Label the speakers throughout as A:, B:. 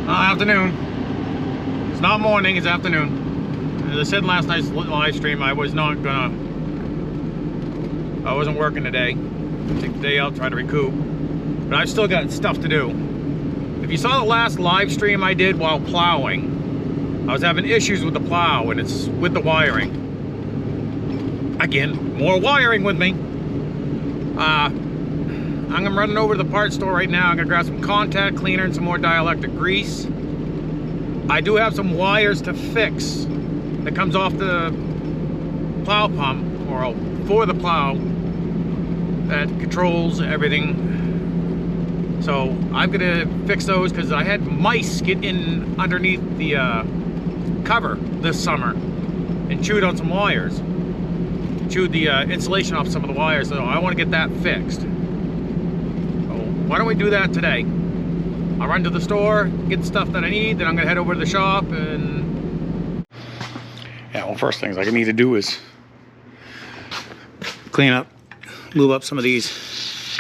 A: Afternoon. It's not morning, it's afternoon. As I said in last night's live stream, I wasn't working today. Take the day out, try to recoup. But I've still got stuff to do. If you saw the last live stream I did while plowing, I was having issues with the plow, and it's with the wiring. Again, more wiring with me. I'm running over to the parts store right now. I'm gonna grab some contact cleaner and some more dielectric grease. I do have some wires to fix that comes off the plow pump, or for the plow, that controls everything. So I'm gonna fix those because I had mice get in underneath the cover this summer and chewed on some wires. Chewed the insulation off some of the wires, so I want to get that fixed. Why don't we do that today? I'll run to the store, get the stuff that I need, then I'm gonna head over to the shop and... Yeah, well, first things I need to do is clean up, lube up some of these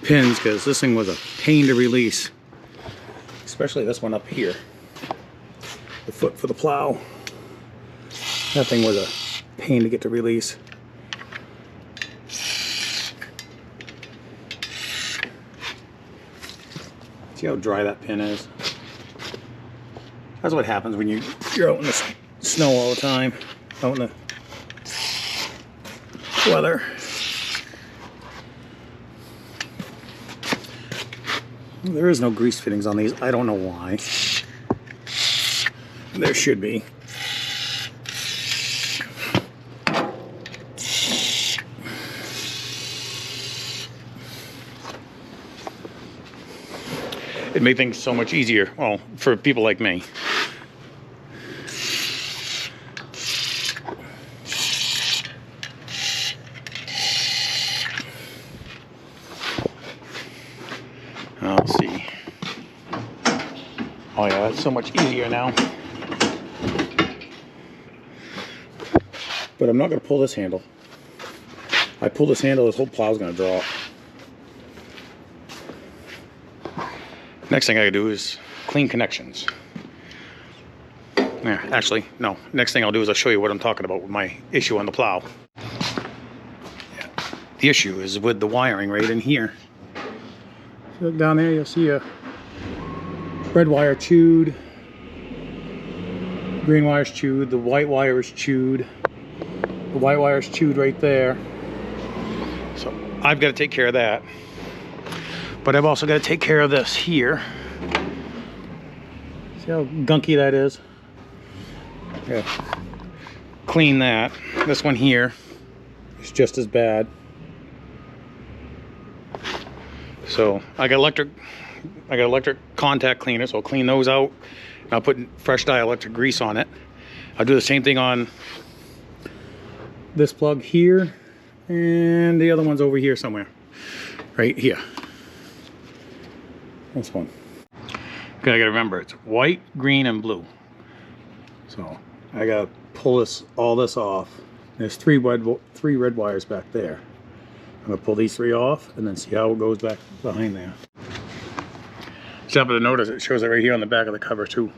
A: pins, because this thing was a pain to release. Especially this one up here. The foot for the plow. That thing was a pain to get to release. See how dry that pin is? That's what happens when you're out in the snow all the time, out in the weather. There is no grease fittings on these. I don't know why. There should be. It'd make things so much easier, well, for people like me. Let's see. Oh yeah, that's so much easier now. But I'm not going to pull this handle. I pull this handle, this whole plow's going to drop. Next thing I gotta do is clean connections. Yeah, actually, no. Next thing I'll do is I'll show you what I'm talking about with my issue on the plow. Yeah. The issue is with the wiring right in here. If you look down there, you'll see a red wire chewed, green wire's chewed, the white wire is chewed, the white wire's chewed right there. So I've got to take care of that. But I've also got to take care of this here. See how gunky that is? Yeah. Clean that. This one here is just as bad. So I got electric contact cleaner, so I'll clean those out. And I'll put fresh dielectric grease on it. I'll do the same thing on this plug here, and the other one's over here somewhere. Right here. This one. Okay, I gotta remember it's white, green, and blue. So I gotta pull all this off. There's three red wires back there. I'm gonna pull these three off and then see how it goes back behind there. Just happen to notice it shows it right here on the back of the cover too.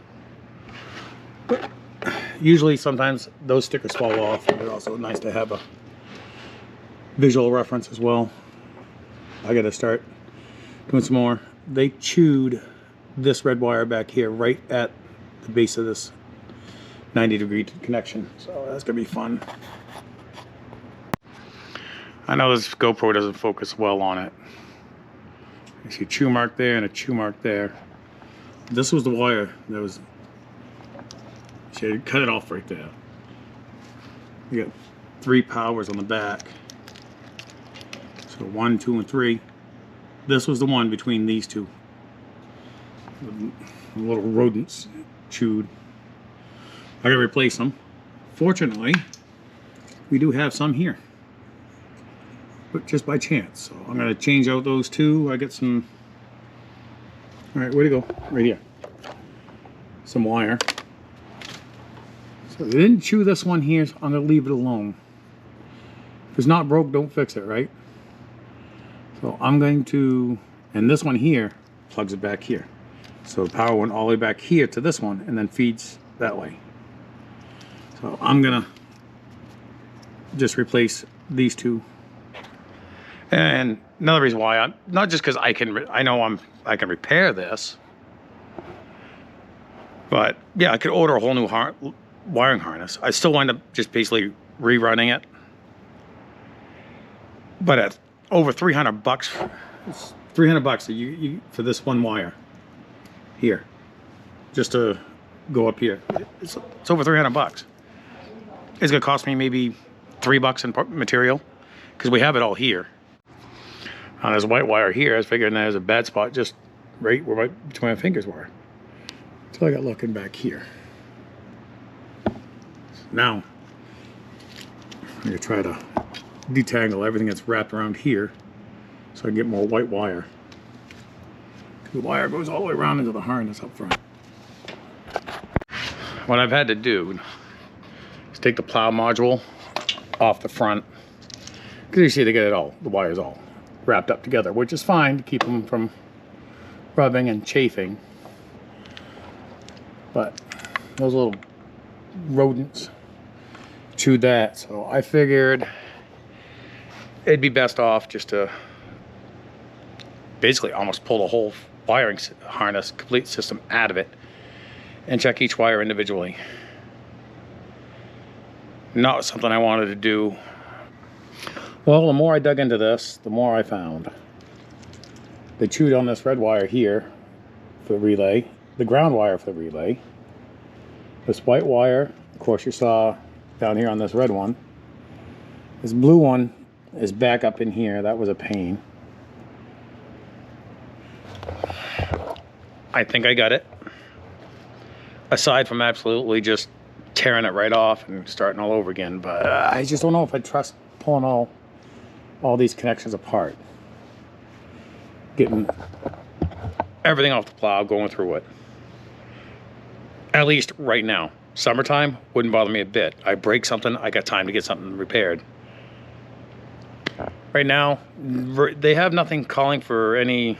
A: But usually, sometimes those stickers fall off. They're also nice to have a visual reference as well. I gotta start doing some more. They chewed this red wire back here right at the base of this 90-degree connection, so that's gonna be fun. I know this GoPro doesn't focus well on it. You see a chew mark there and a chew mark there. This was the wire that was, see, cut it off right there. You got 3 powers on the back, so 1, 2, and 3. This was the one between these two. The little rodents chewed. I gotta replace them. Fortunately, we do have some here, but just by chance. So I'm gonna change out those two. I get some. All right, where'd it go? Right here. Some wire. So they didn't chew this one here, so I'm gonna leave it alone. If it's not broke, don't fix it, right? So I'm going to, and this one here plugs it back here. So the power went all the way back here to this one and then feeds that way. So I'm gonna just replace these two. And another reason why I'm not just because I can repair this, but yeah, I could order a whole new wiring harness. I still wind up just basically rerunning it. But at over 300 bucks, it's 300 bucks for this one wire here, just to go up here. It's over 300 bucks. It's gonna cost me maybe $3 in material because we have it all here. On this white wire here, I was figuring there's a bad spot just right where between my fingers were. So I got looking back here. Now, I'm gonna try to detangle everything that's wrapped around here so I can get more white wire. The wire goes all the way around into the harness up front. What I've had to do is take the plow module off the front, because you see they get it all, the wires all wrapped up together, which is fine to keep them from rubbing and chafing. But those little rodents chewed that, so I figured it'd be best off just to basically almost pull the whole wiring harness, complete system out of it, and check each wire individually. Not something I wanted to do. Well, the more I dug into this, the more I found. They chewed on this red wire here for the relay, the ground wire for the relay, this white wire, of course you saw down here on this red one. This blue one is back up in here. That was a pain. I think I got it. Aside from absolutely just tearing it right off and starting all over again, but I just don't know if I trust pulling all these connections apart. Getting everything off the plow, going through it. At least right now. Summertime wouldn't bother me a bit. I break something, I got time to get something repaired. Right now, they have nothing calling for any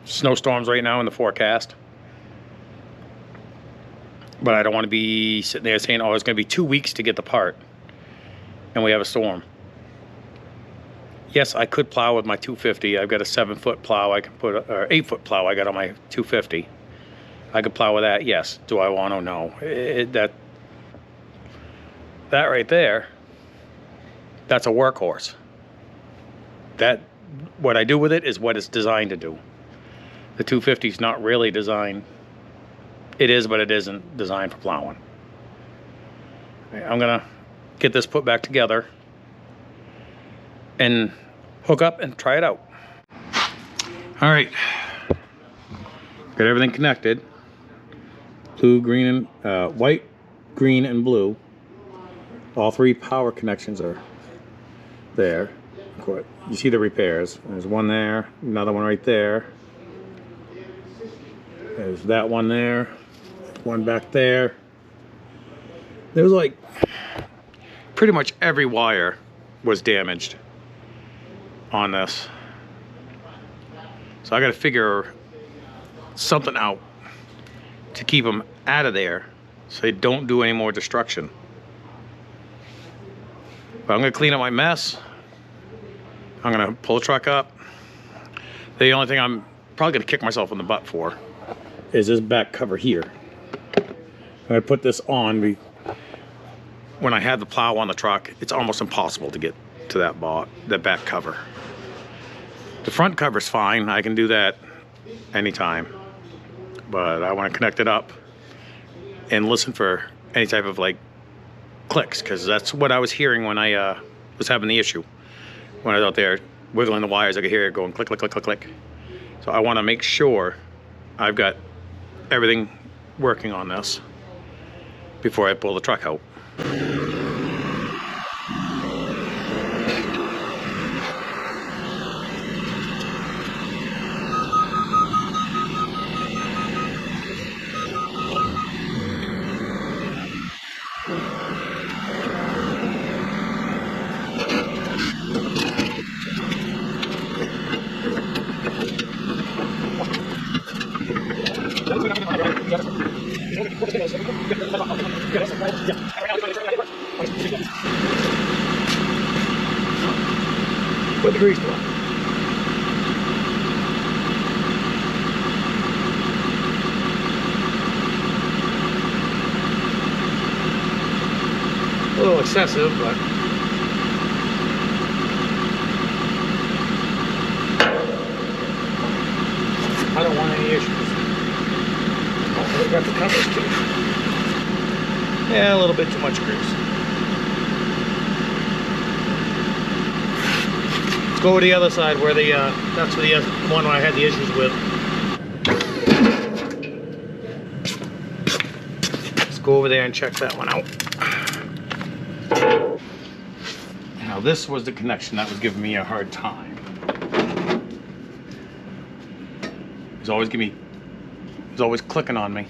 A: snowstorms right now in the forecast. But I don't want to be sitting there saying, oh, it's going to be 2 weeks to get the part, and we have a storm. Yes, I could plow with my 250. I've got a 7-foot plow I can put, or 8-foot plow I got on my 250. I could plow with that, yes. Do I want to? No. That right there, that's a workhorse. What I do with it is what it's designed to do. The 250 is not really designed. It is, but it isn't designed for plowing. I'm gonna get this put back together and hook up and try it out. All right, got everything connected. Blue, green, and white, green, and blue. All three power connections are there. You see the repairs. There's one there, another one right there. There's that one there, one back there. There's like pretty much every wire was damaged on this. So I got to figure something out to keep them out of there so they don't do any more destruction. But I'm going to clean up my mess. I'm going to pull the truck up. The only thing I'm probably going to kick myself in the butt for is this back cover here. I put this on. When I had the plow on the truck, it's almost impossible to get to that back cover. The front cover's fine. I can do that anytime. But I want to connect it up and listen for any type of like clicks, because that's what I was hearing when I was having the issue. When I was out there wiggling the wires, I could hear it going click, click, click, click, click. So I want to make sure I've got everything working on this before I pull the truck out. grease though. A little excessive, but I don't want any issues. Oh, I got the covers too. Yeah, a little bit too much grease. Let's go over to the other side where the that's the one I had the issues with. Let's go over there and check that one out. Now this was the connection that was giving me a hard time. It's always clicking on me.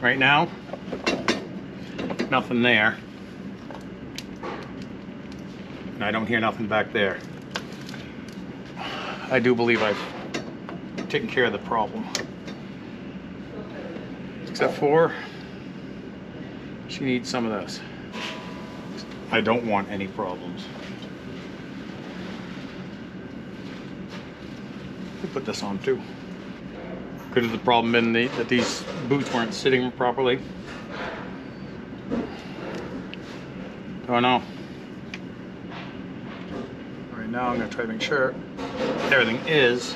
A: Right now, nothing there. And I don't hear nothing back there. I do believe I've taken care of the problem. Except for, she needs some of this. I don't want any problems. We put this on too. Could have the problem been that these boots weren't sitting properly? Don't know. Right now I'm going to try to make sure everything is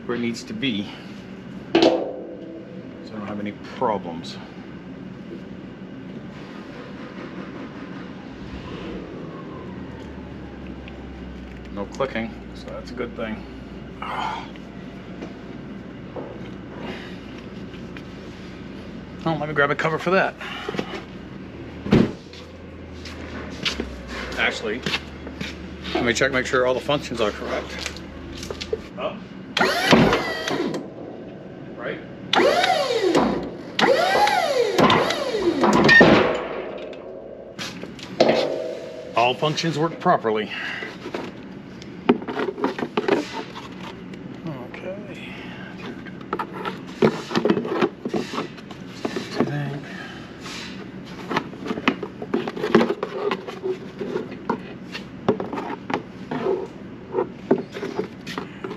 A: where it needs to be, so I don't have any problems. No clicking, so that's a good thing. Oh, let me grab a cover for that. Actually, let me check, make sure all the functions are correct. Up. Right. All functions work properly.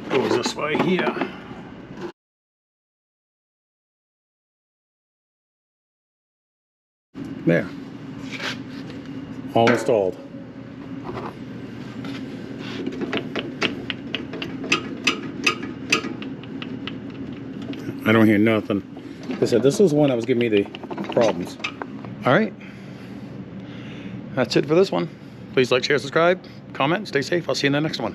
A: Goes this way here. There. All installed. I don't hear nothing. Like I said, this was one that was giving me the problems. All right. That's it for this one. Please like, share, subscribe, comment, stay safe. I'll see you in the next one.